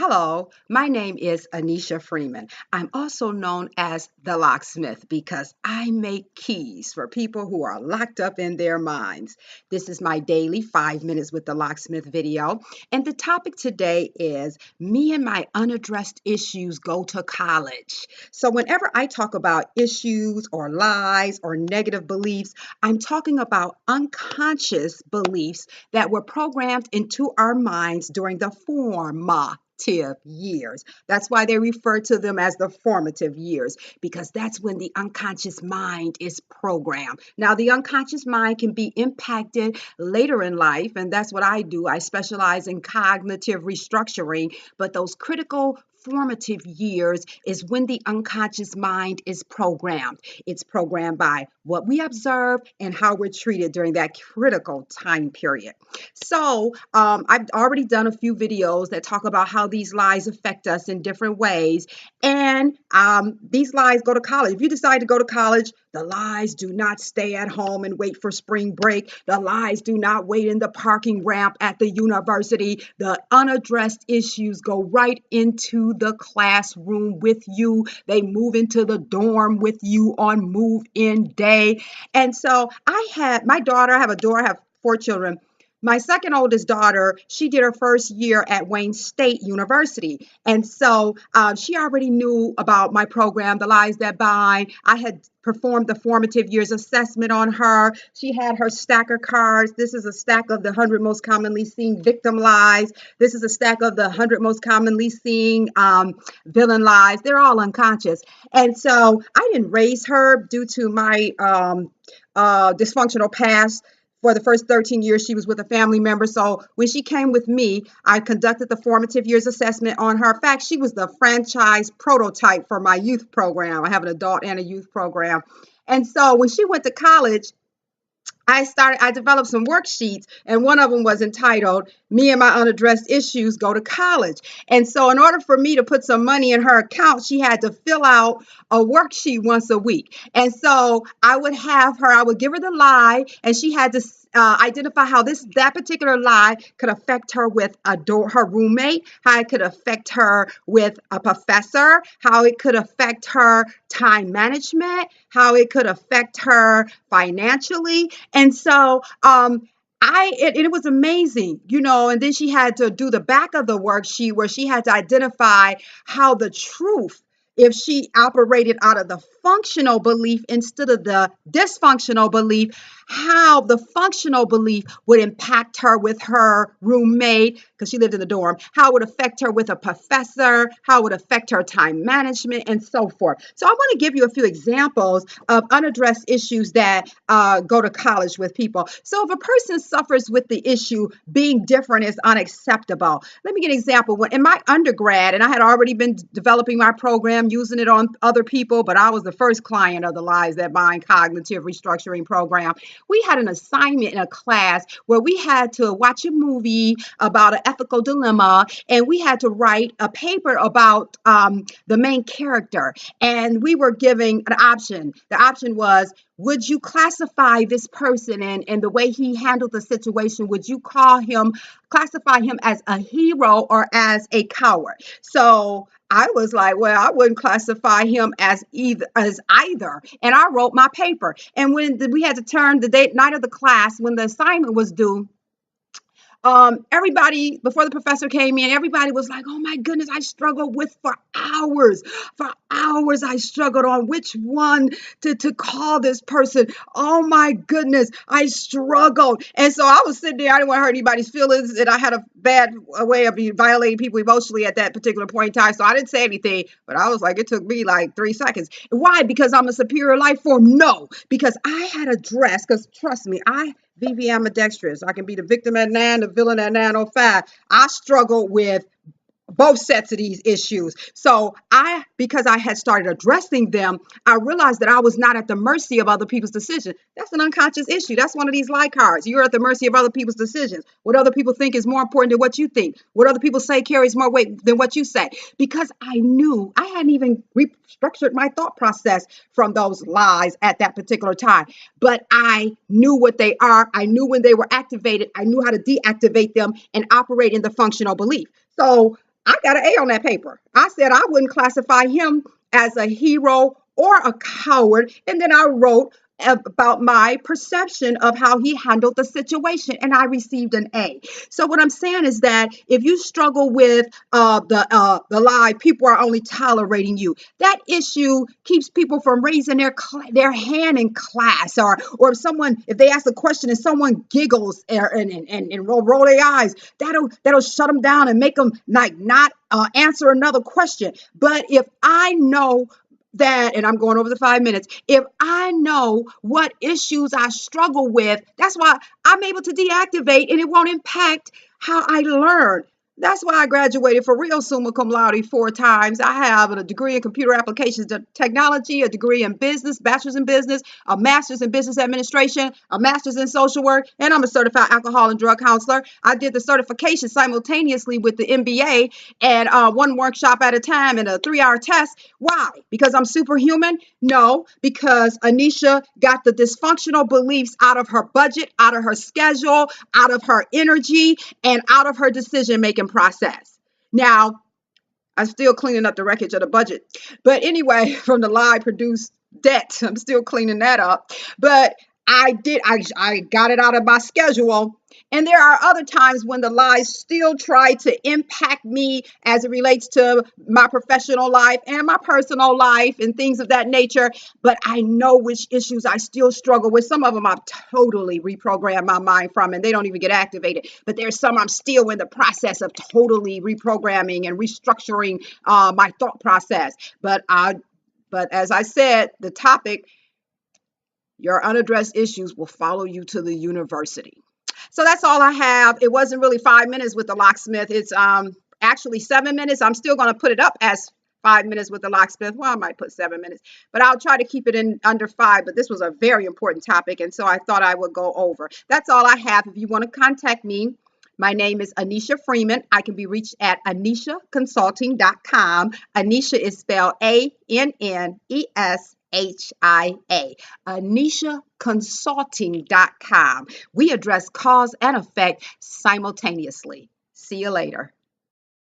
Hello, my name is Anneshia Freeman. I'm also known as the Locksmith because I make keys for people who are locked up in their minds. This is my daily 5 minutes with the Locksmith video, and the topic today is me and my unaddressed issues go to college. So whenever I talk about issues or lies or negative beliefs, I'm talking about unconscious beliefs that were programmed into our minds during the formative years. That's why they refer to them as the formative years, because that's when the unconscious mind is programmed. Now, the unconscious mind can be impacted later in life, and that's what I do. I specialize in cognitive restructuring, but those critical formative years is when the unconscious mind is programmed. It's programmed by what we observe and how we're treated during that critical time period. So I've already done a few videos that talk about how these lies affect us in different ways. And these lies go to college. If you decide to go to college, the lies do not stay at home and wait for spring break. The lies do not wait in the parking ramp at the university. The unaddressed issues go right into the classroom with you. They move into the dorm with you on move-in day. And so I have 4 children. My second oldest daughter, she did her first year at Wayne State University. And so she already knew about my program, The Lies That Bind. I had performed the formative years assessment on her. She had her stack of cards. This is a stack of the 100 most commonly seen victim lies. This is a stack of the 100 most commonly seen villain lies. They're all unconscious. And so I didn't raise her due to my dysfunctional past. For the first 13 years, she was with a family member. So when she came with me, I conducted the formative years assessment on her. In fact, she was the franchise prototype for my youth program. I have an adult and a youth program. And so when she went to college, I developed some worksheets, and one of them was entitled, Me and My Unaddressed Issues Go to College. And so in order for me to put some money in her account, she had to fill out a worksheet once a week. And so I would give her the lie, and she had to identify how that particular lie could affect her with her roommate, how it could affect her with a professor, how it could affect her time management, how it could affect her financially. And so it was amazing, and then she had to do the back of the worksheet where she had to identify how the truth, if she operated out of the functional belief instead of the dysfunctional belief, how the functional belief would impact her with her roommate, because she lived in the dorm, how it would affect her with a professor, how it would affect her time management, and so forth. So I want to give you a few examples of unaddressed issues that go to college with people. So if a person suffers with the issue being different is unacceptable. Let me give an example. When in my undergrad, and I had already been developing my program, using it on other people, but I was the first client of the Lies That Bind cognitive restructuring program. We had an assignment in a class where we had to watch a movie about an ethical dilemma, and we had to write a paper about the main character. And we were giving an option. The option was, would you classify this person and the way he handled the situation? Would you classify him as a hero or as a coward? So I was like, well, I wouldn't classify him as either. And I wrote my paper. And when we had to turn the night of the class, when the assignment was due, everybody, before the professor came in, everybody was like, oh my goodness, I struggled with for hours. I struggled on which one to call this person. Oh my goodness, I struggled. And so I was sitting there, I didn't want to hurt anybody's feelings, and I had a bad way of violating people emotionally at that particular point in time. So I didn't say anything, but I was like, it took me like 3 seconds. Why? Because I'm a superior life form? No, because I had addressed, because trust me, Vivi ambidextrous. I can be the victim at 9, the villain at 9:05. I struggle with both sets of these issues. So because I had started addressing them, I realized that I was not at the mercy of other people's decisions. That's an unconscious issue. That's one of these lie cards. You're at the mercy of other people's decisions. What other people think is more important than what you think. What other people say carries more weight than what you say. Because I knew I hadn't even restructured my thought process from those lies at that particular time. But I knew what they are. I knew when they were activated. I knew how to deactivate them and operate in the functional belief. So I got an A on that paper. I said I wouldn't classify him as a hero or a coward. And then I wrote about my perception of how he handled the situation, and I received an A. So what I'm saying is that if you struggle with the lie, people are only tolerating you. That issue keeps people from raising their hand in class, or if they ask a question and someone giggles and roll their eyes, that'll shut them down and make them like not answer another question. But if I know that, and I'm going over the 5 minutes, if I know what issues I struggle with, that's why I'm able to deactivate and it won't impact how I learn. That's why I graduated for real summa cum laude 4 times. I have a degree in computer applications technology, a degree in business, bachelor's in business, a master's in business administration, a master's in social work, and I'm a certified alcohol and drug counselor. I did the certification simultaneously with the MBA, and one workshop at a time and a 3-hour test. Why? Because I'm superhuman? No, because Anneshia got the dysfunctional beliefs out of her budget, out of her schedule, out of her energy, and out of her decision-making process. Now, I'm still cleaning up the wreckage of the budget. But anyway, from the lie produced debt, I'm still cleaning that up. But I got it out of my schedule. And there are other times when the lies still try to impact me as it relates to my professional life and my personal life and things of that nature. But I know which issues I still struggle with. Some of them I've totally reprogrammed my mind from, and they don't even get activated. But there's some I'm still in the process of totally reprogramming and restructuring my thought process. But as I said, the topic, your unaddressed issues will follow you to the university. So that's all I have. It wasn't really 5 minutes with the locksmith. It's actually 7 minutes. I'm still going to put it up as 5 minutes with the locksmith. Well, I might put 7 minutes, but I'll try to keep it in under 5. But this was a very important topic, and so I thought I would go over. That's all I have. If you want to contact me, my name is Anneshia Freeman. I can be reached at AnnesiaConsulting.com. Anneshia is spelled ANNESHIA. AnnesiaConsulting.com. We address cause and effect simultaneously. See you later.